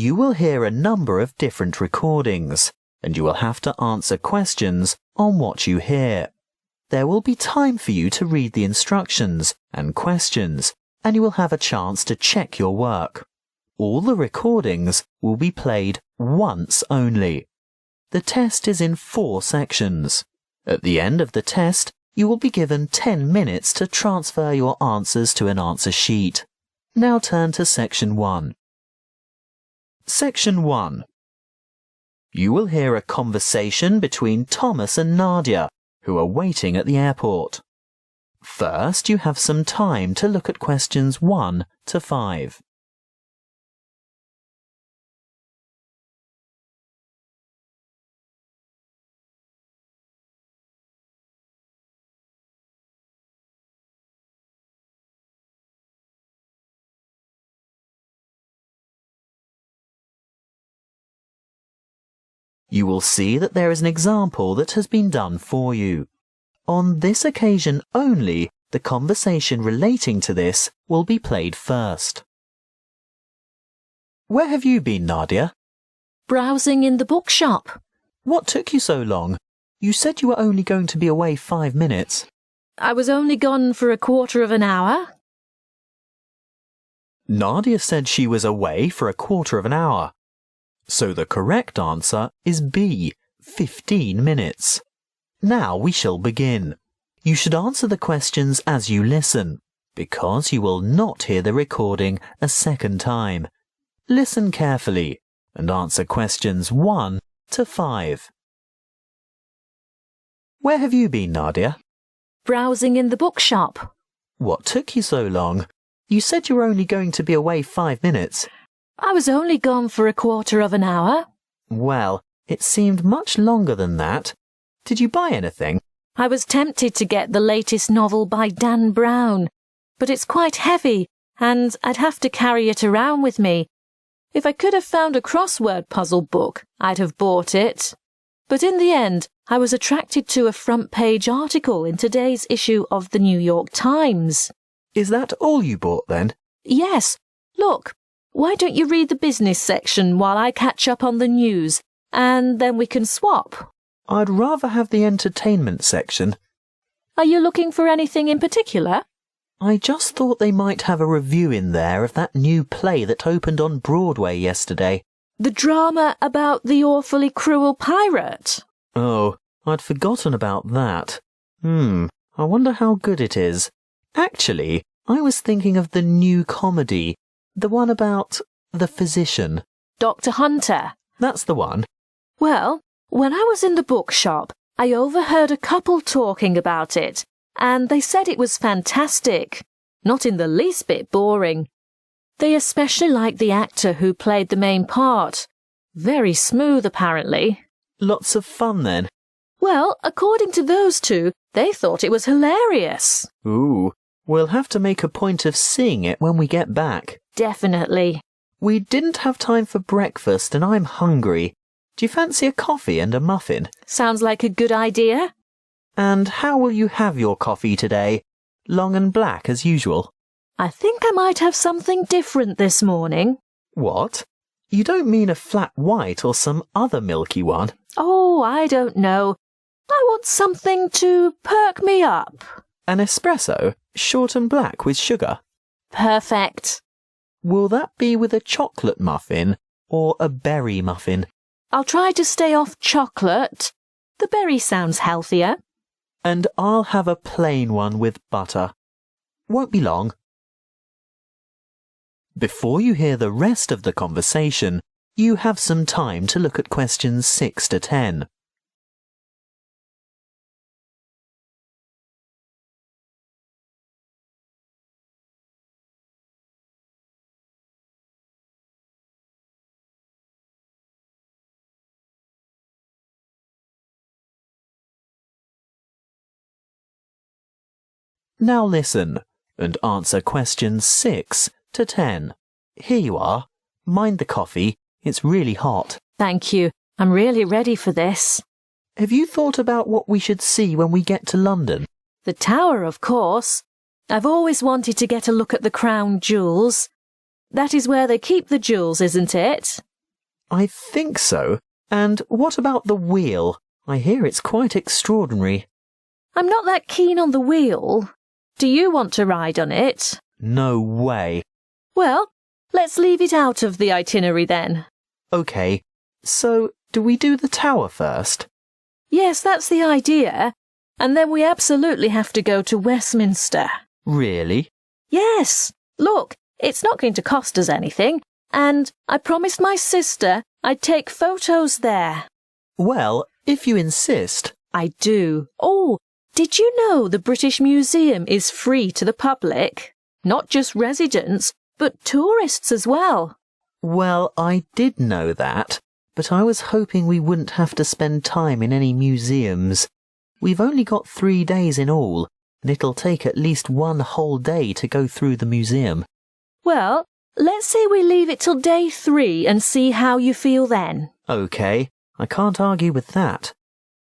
You will hear a number of different recordings, and you will have to answer questions on what you hear. There will be time for you to read the instructions and questions, and you will have a chance to check your work. All the recordings will be played once only. The test is in 4 sections. At the end of the test, you will be given 10 minutes to transfer your answers to an answer sheet. Now turn to Section 1. Section 1. You will hear a conversation between Thomas and Nadia, who are waiting at the airport. First, you have some time to look at questions 1 to 5. You will see that there is an example that has been done for you. On this occasion only, the conversation relating to this will be played first. Where have you been, Nadia? Browsing in the bookshop. What took you so long? You said you were only going to be away 5 minutes. I was only gone for a quarter of an hour. Nadia said she was away for a quarter of an hour. So the correct answer is B, 15 minutes. Now we shall begin. You should answer the questions as you listen, because you will not hear the recording a second time. Listen carefully and answer questions 1 to 5. Where have you been, Nadia? Browsing in the bookshop. What took you so long? You said you were only going to be away 5 minutes. I was only gone for a quarter of an hour. Well, it seemed much longer than that. Did you buy anything? I was tempted to get the latest novel by Dan Brown, but it's quite heavy, and I'd have to carry it around with me. If I could have found a crossword puzzle book, I'd have bought it. But in the end, I was attracted to a front-page article in today's issue of the New York Times. Is that all you bought then? Yes. Look. Why don't you read the business section while I catch up on the news, and then we can swap? I'd rather have the entertainment section. Are you looking for anything in particular? I just thought they might have a review in there of that new play that opened on Broadway yesterday. The drama about the awfully cruel pirate? Oh, I'd forgotten about that. I wonder how good it is. Actually, I was thinking of the new comedy. The one about the physician. Dr. Hunter. That's the one. Well, when I was in the bookshop, I overheard a couple talking about it, and they said it was fantastic. Not in the least bit boring. They especially liked the actor who played the main part. Very smooth, apparently. Lots of fun, then? Well, according to those two, they thought it was hilarious. Ooh, we'll have to make a point of seeing it when we get back. Definitely. We didn't have time for breakfast and I'm hungry. Do you fancy a coffee and a muffin? Sounds like a good idea. And how will you have your coffee today? Long and black as usual? I think I might have something different this morning. What? You don't mean a flat white or some other milky one? Oh, I don't know. I want something to perk me up. An espresso, short and black with sugar? Perfect. Will that be with a chocolate muffin or a berry muffin? I'll try to stay off chocolate. The berry sounds healthier. And I'll have a plain one with butter. Won't be long. Before you hear the rest of the conversation, you have some time to look at questions 6 to 10. Now listen and answer questions 6 to 10. Here you are. Mind the coffee. It's really hot. Thank you. I'm really ready for this. Have you thought about what we should see when we get to London? The Tower, of course. I've always wanted to get a look at the Crown Jewels. That is where they keep the jewels, isn't it? I think so. And what about the wheel? I hear it's quite extraordinary. I'm not that keen on the wheel. Do you want to ride on it? No way. Well, let's leave it out of the itinerary then. OK, so do we do the tower first? Yes, that's the idea. And then we absolutely have to go to Westminster. Really? Yes. Look, it's not going to cost us anything. And I promised my sister I'd take photos there. Well, if you insist. I do. Oh, did you know the British Museum is free to the public? Not just residents, but tourists as well. Well, I did know that, but I was hoping we wouldn't have to spend time in any museums. We've only got 3 days in all, and it'll take at least 1 whole day to go through the museum. Well, let's say we leave it till day 3 and see how you feel then. OK, I can't argue with that.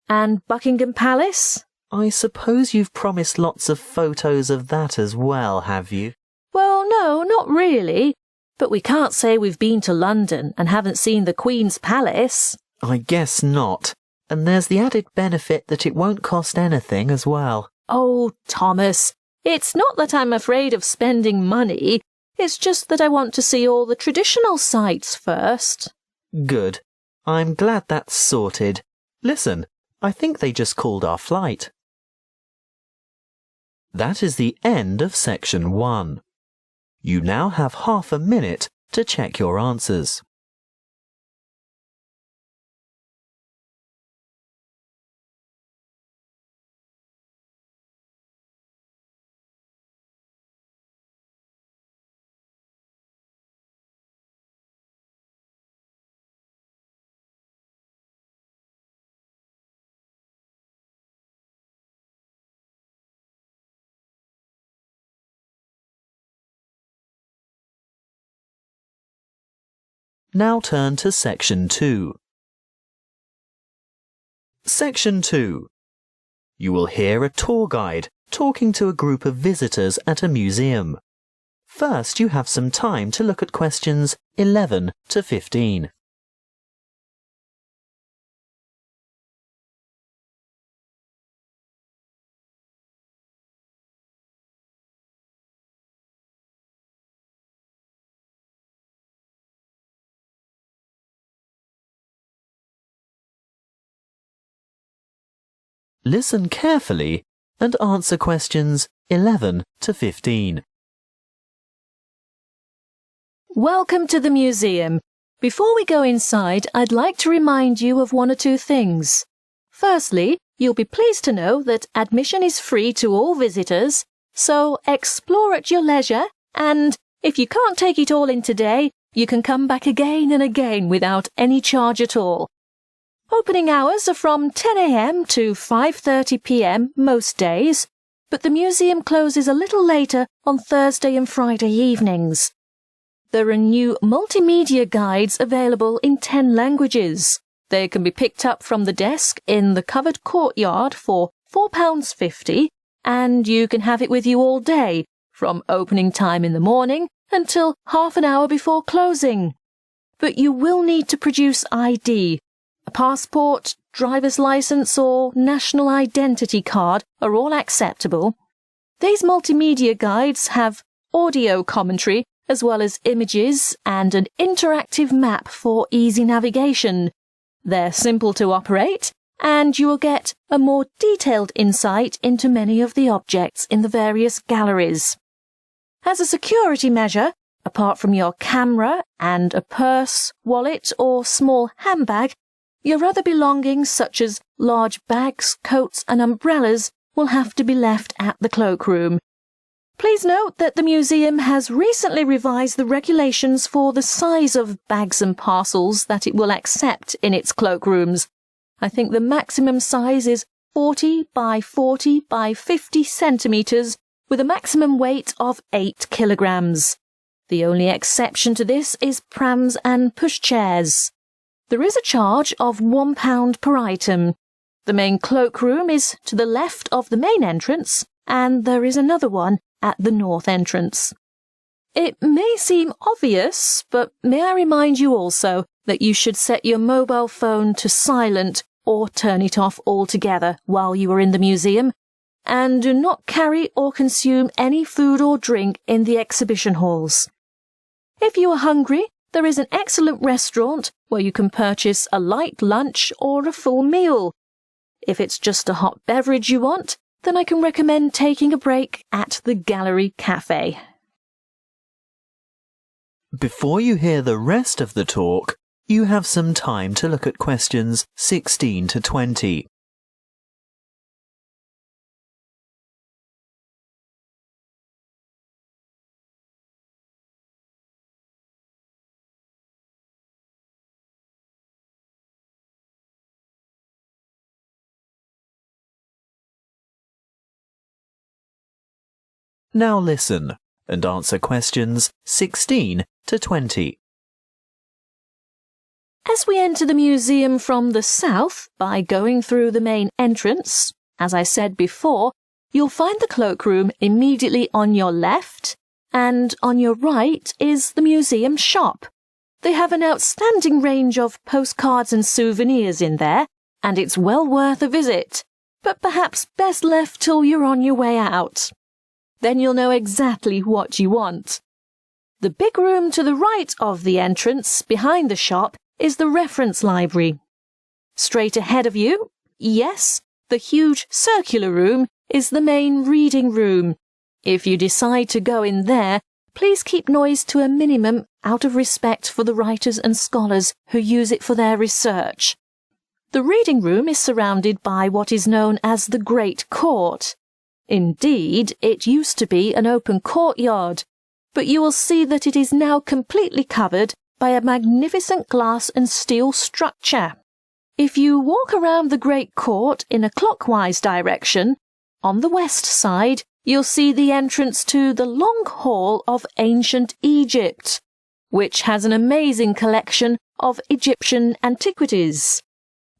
And Buckingham Palace? I suppose you've promised lots of photos of that as well, have you? Well, no, not really. But we can't say we've been to London and haven't seen the Queen's Palace. I guess not. And there's the added benefit that it won't cost anything as well. Oh, Thomas, it's not that I'm afraid of spending money. It's just that I want to see all the traditional sites first. Good. I'm glad that's sorted. Listen, I think they just called our flight. That is the end of section 1. You now have half a minute to check your answers. Now turn to Section 2. Section 2. You will hear a tour guide talking to a group of visitors at a museum. First, you have some time to look at questions 11 to 15. Listen carefully and answer questions 11 to 15. Welcome to the museum. Before we go inside, I'd like to remind you of 1 or 2 things. Firstly, you'll be pleased to know that admission is free to all visitors, so explore at your leisure, and if you can't take it all in today, you can come back again and again without any charge at all. Opening hours are from 10 a.m. to 5:30 p.m. most days, but the museum closes a little later on Thursday and Friday evenings. There are new multimedia guides available in 10 languages. They can be picked up from the desk in the covered courtyard for £4.50, and you can have it with you all day, from opening time in the morning until half an hour before closing. But you will need to produce ID. A passport, driver's license or national identity card are all acceptable. These multimedia guides have audio commentary as well as images and an interactive map for easy navigation. They're simple to operate, and you will get a more detailed insight into many of the objects in the various galleries. As a security measure, apart from your camera and a purse, wallet or small handbag, your other belongings such as large bags, coats and umbrellas will have to be left at the cloakroom. Please note that the museum has recently revised the regulations for the size of bags and parcels that it will accept in its cloakrooms. I think the maximum size is 40 by 40 by 50 centimetres with a maximum weight of 8 kilograms. The only exception to this is prams and pushchairs. There is a charge of £1 per item. The main cloakroom is to the left of the main entrance, and there is another one at the north entrance. It may seem obvious, but may I remind you also that you should set your mobile phone to silent or turn it off altogether while you are in the museum, and do not carry or consume any food or drink in the exhibition halls. If you are hungry, there is an excellent restaurant where you can purchase a light lunch or a full meal. If it's just a hot beverage you want, then I can recommend taking a break at the Gallery Cafe. Before you hear the rest of the talk, you have some time to look at questions 16 to 20. Now listen and answer questions 16 to 20. As we enter the museum from the south by going through the main entrance, as I said before, you'll find the cloakroom immediately on your left, and on your right is the museum shop. They have an outstanding range of postcards and souvenirs in there, and it's well worth a visit, but perhaps best left till you're on your way out. Then you'll know exactly what you want. The big room to the right of the entrance, behind the shop, is the reference library. Straight ahead of you, yes, the huge circular room is the main reading room. If you decide to go in there, please keep noise to a minimum out of respect for the writers and scholars who use it for their research. The reading room is surrounded by what is known as the Great Court. Indeed, it used to be an open courtyard, but you will see that it is now completely covered by a magnificent glass and steel structure. If you walk around the Great Court in a clockwise direction, on the west side, you'll see the entrance to the Long Hall of Ancient Egypt, which has an amazing collection of Egyptian antiquities.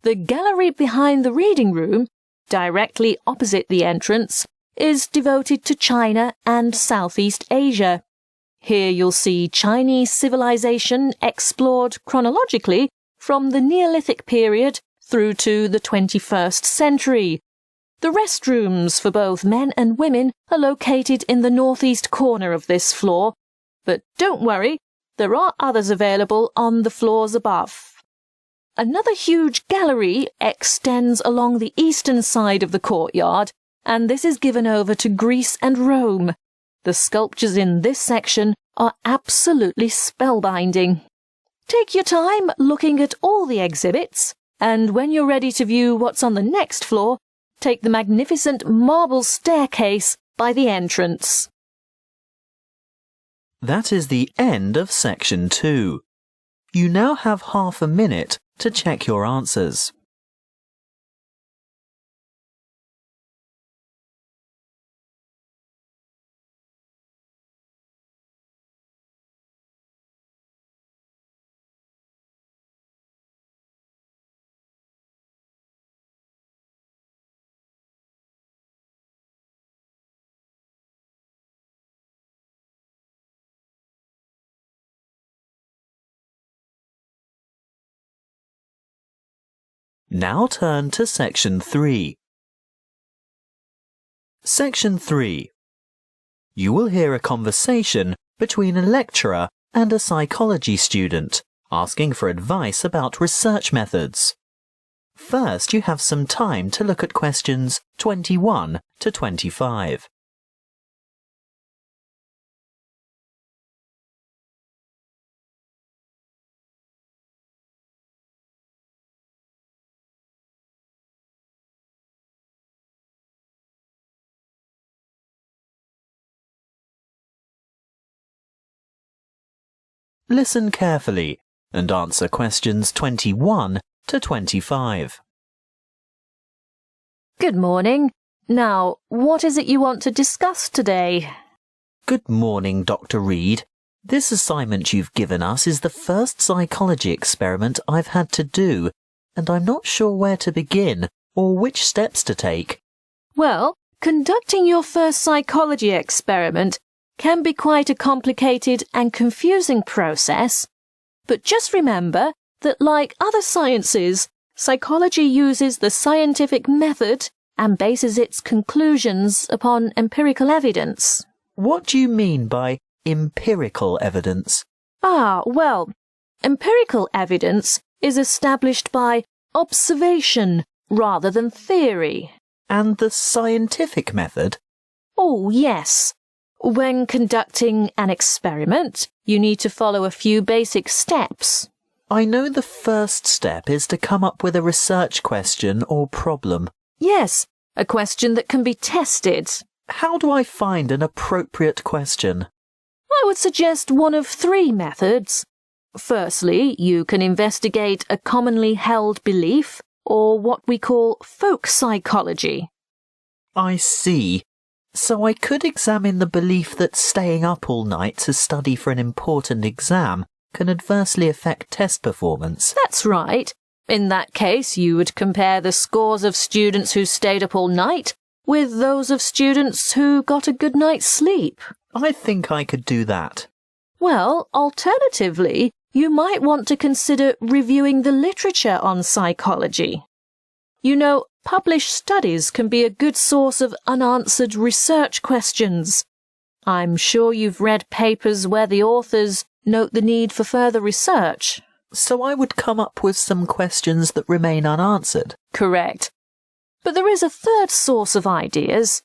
The gallery behind the reading room, directly opposite the entrance, is devoted to China and Southeast Asia. Here you'll see Chinese civilization explored chronologically from the Neolithic period through to the 21st century. The restrooms for both men and women are located in the northeast corner of this floor, but don't worry, there are others available on the floors above. Another huge gallery extends along the eastern side of the courtyard, and this is given over to Greece and Rome. The sculptures in this section are absolutely spellbinding. Take your time looking at all the exhibits, and when you're ready to view what's on the next floor, take the magnificent marble staircase by the entrance. That is the end of section 2. You now have half a minute to check your answers. Now turn to section 3. Section 3. You will hear a conversation between a lecturer and a psychology student asking for advice about research methods. First, you have some time to look at questions 21 to 25. Listen carefully and answer questions 21 to 25. Good morning. Now, what is it you want to discuss today? Good morning, Dr. Reed. This assignment you've given us is the first psychology experiment I've had to do, and I'm not sure where to begin or which steps to take. Well, conducting your first psychology experiment can be quite a complicated and confusing process, but just remember that, like other sciences, psychology uses the scientific method and bases its conclusions upon empirical evidence. What do you mean by empirical evidence? Well, empirical evidence is established by observation rather than theory. And the scientific method? Oh, yes. When conducting an experiment, you need to follow a few basic steps. I know the first step is to come up with a research question or problem. Yes, a question that can be tested. How do I find an appropriate question? I would suggest one of three methods. Firstly, you can investigate a commonly held belief, or what we call folk psychology. I see. So I could examine the belief that staying up all night to study for an important exam can adversely affect test performance. That's right. In that case, you would compare the scores of students who stayed up all night with those of students who got a good night's sleep. I think I could do that. Well, alternatively, you might want to consider reviewing the literature on psychology. You know, published studies can be a good source of unanswered research questions. I'm sure you've read papers where the authors note the need for further research. So I would come up with some questions that remain unanswered. Correct. But there is a third source of ideas.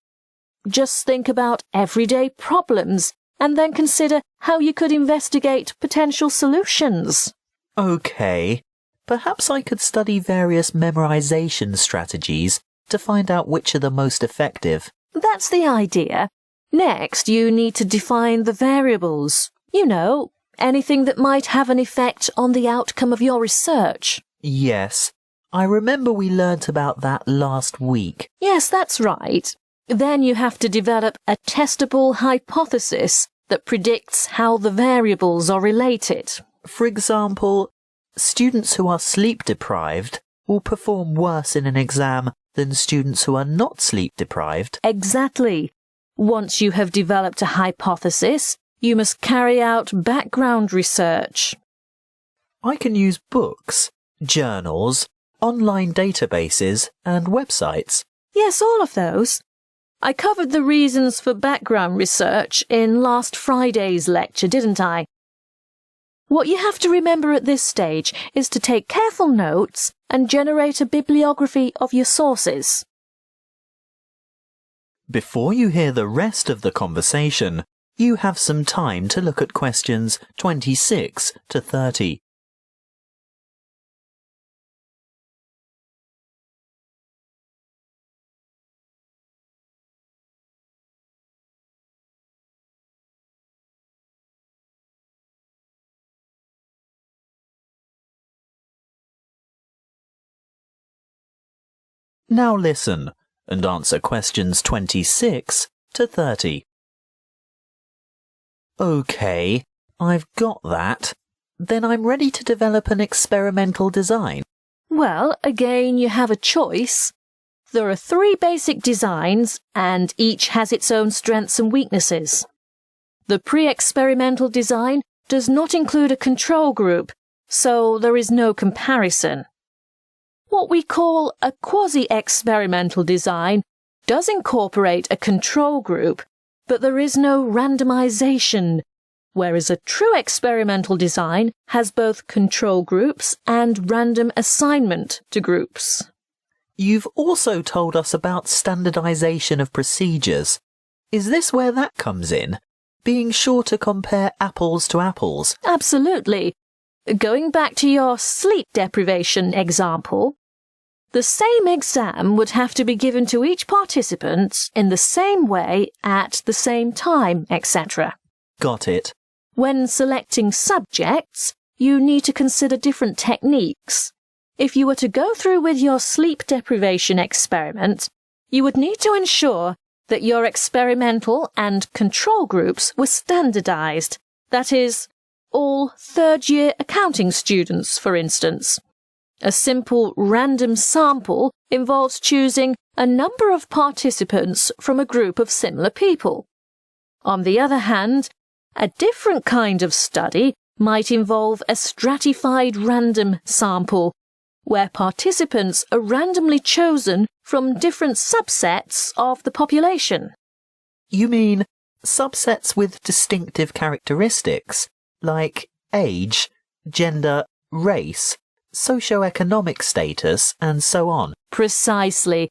Just think about everyday problems and then consider how you could investigate potential solutions. Okay. Perhaps I could study various memorization strategies to find out which are the most effective. That's the idea. Next, you need to define the variables. You know, anything that might have an effect on the outcome of your research. Yes, I remember we learnt about that last week. Yes, that's right. Then you have to develop a testable hypothesis that predicts how the variables are related. For example, students who are sleep deprived will perform worse in an exam than students who are not sleep deprived. Exactly. Once you have developed a hypothesis, you must carry out background research. I can use books, journals, online databases, and websites. Yes, all of those. I covered the reasons for background research in last Friday's lecture, didn't I? What you have to remember at this stage is to take careful notes and generate a bibliography of your sources. Before you hear the rest of the conversation, you have some time to look at questions 26 to 30. Now listen and answer questions 26 to 30. OK, I've got that. Then I'm ready to develop an experimental design. Well, again, you have a choice. There are 3 basic designs, and each has its own strengths and weaknesses. The pre-experimental design does not include a control group, so there is no comparison. What we call a quasi-experimental design does incorporate a control group, but there is no randomization, whereas a true experimental design has both control groups and random assignment to groups. You've also told us about standardization of procedures. Is this where that comes in? Being sure to compare apples to apples? Absolutely. Going back to your sleep deprivation example, the same exam would have to be given to each participant in the same way at the same time, etc. Got it. When selecting subjects, you need to consider different techniques. If you were to go through with your sleep deprivation experiment, you would need to ensure that your experimental and control groups were standardized. That is, all third-year accounting students, for instance. A simple random sample involves choosing a number of participants from a group of similar people. On the other hand, a different kind of study might involve a stratified random sample, where participants are randomly chosen from different subsets of the population. You mean subsets with distinctive characteristics, like age, gender, race, socioeconomic status, and so on? Precisely.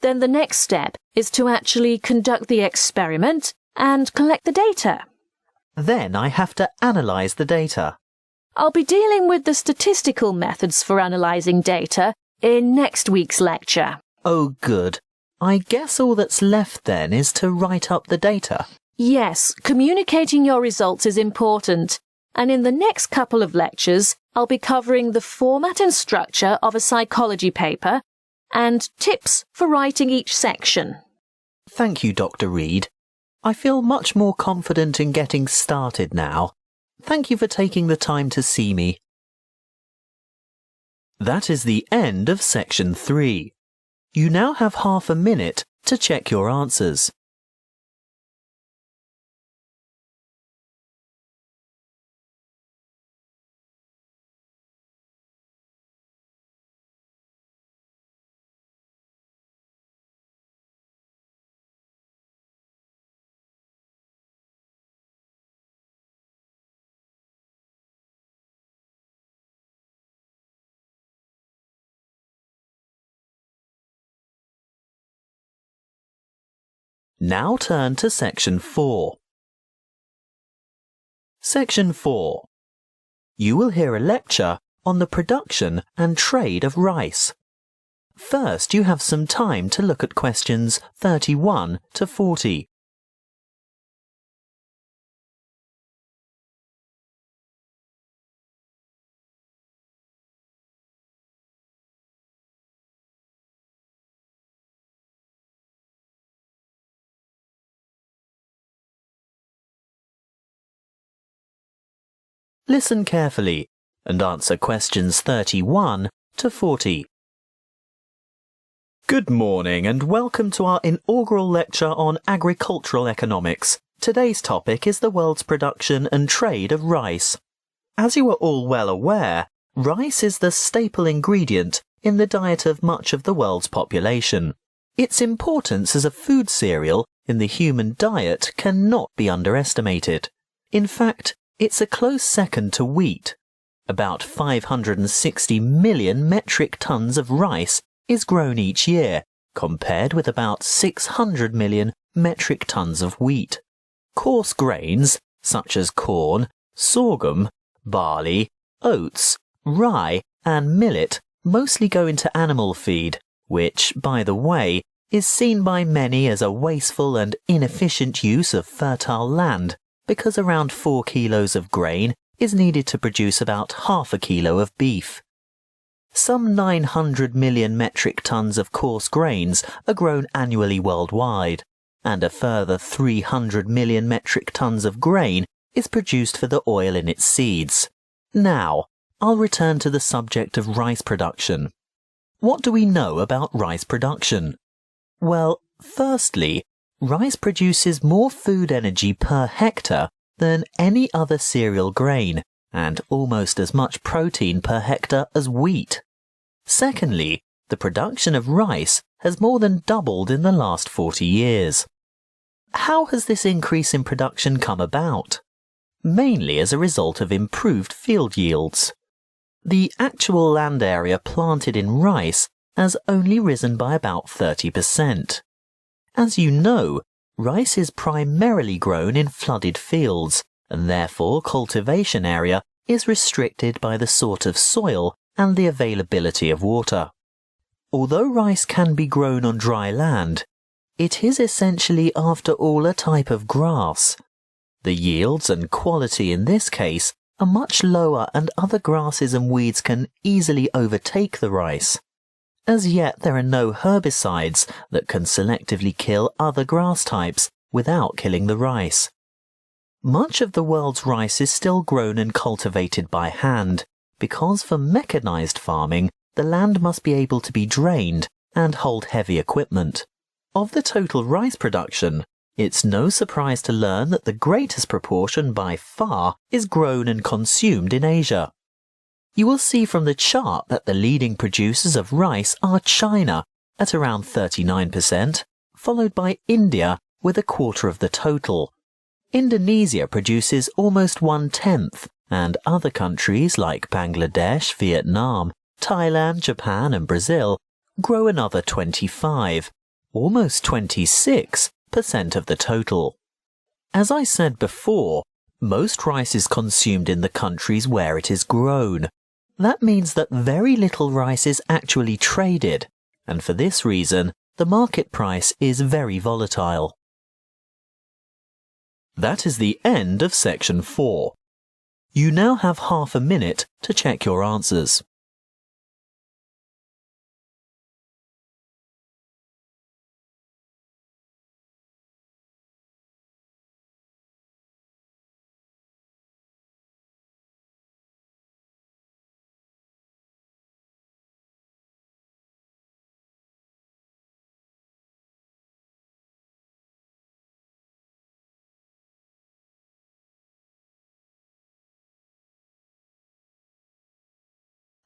Then the next step is to actually conduct the experiment and collect the data. Then I have to analyse the data. I'll be dealing with the statistical methods for analysing data in next week's lecture. Oh, good. I guess all that's left then is to write up the data. Yes, communicating your results is important. And in the next couple of lectures, I'll be covering the format and structure of a psychology paper and tips for writing each section. Thank you, Dr. Reed. I feel much more confident in getting started now. Thank you for taking the time to see me. That is the end of section 3. You now have half a minute to check your answers. Now turn to section 4. Section 4. You will hear a lecture on the production and trade of rice. First, you have some time to look at questions 31 to 40. Listen carefully and answer questions 31 to 40. Good morning and welcome to our inaugural lecture on agricultural economics. Today's topic is the world's production and trade of rice. As you are all well aware, rice is the staple ingredient in the diet of much of the world's population. Its importance as a food cereal in the human diet cannot be underestimated. In fact, it's a close second to wheat. About 560 million metric tons of rice is grown each year, compared with about 600 million metric tons of wheat. Coarse grains, such as corn, sorghum, barley, oats, rye, and millet, mostly go into animal feed, which, by the way, is seen by many as a wasteful and inefficient use of fertile land, because around 4 kilos of grain is needed to produce about half a kilo of beef. Some 900 million metric tons of coarse grains are grown annually worldwide, and a further 300 million metric tons of grain is produced for the oil in its seeds. Now, I'll return to the subject of rice production. What do we know about rice production? Well, firstly, rice produces more food energy per hectare than any other cereal grain, and almost as much protein per hectare as wheat. Secondly, the production of rice has more than doubled in the last 40 years. How has this increase in production come about? Mainly as a result of improved field yields. The actual land area planted in rice has only risen by about 30%. As you know, rice is primarily grown in flooded fields, and therefore cultivation area is restricted by the sort of soil and the availability of water. Although rice can be grown on dry land, it is essentially after all a type of grass. The yields and quality in this case are much lower, and other grasses and weeds can easily overtake the rice. As yet, there are no herbicides that can selectively kill other grass types without killing the rice. Much of the world's rice is still grown and cultivated by hand, because for mechanized farming, the land must be able to be drained and hold heavy equipment. Of the total rice production, It's no surprise to learn that the greatest proportion by far is grown and consumed in Asia. You will see from the chart that the leading producers of rice are China at around 39%, followed by India with a quarter of the total. Indonesia produces almost 1/10, and other countries like Bangladesh, Vietnam, Thailand, Japan and Brazil grow another 25, almost 26% of the total. As I said before, most rice is consumed in the countries where it is grown. That means that very little rice is actually traded, and for this reason, the market price is very volatile. That is the end of section 4. You now have half a minute to check your answers.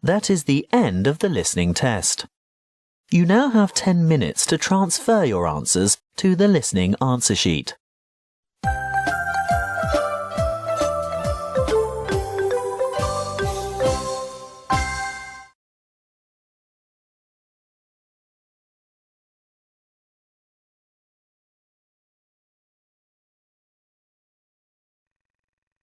That is the end of the listening test. You now have 10 minutes to transfer your answers to the listening answer sheet.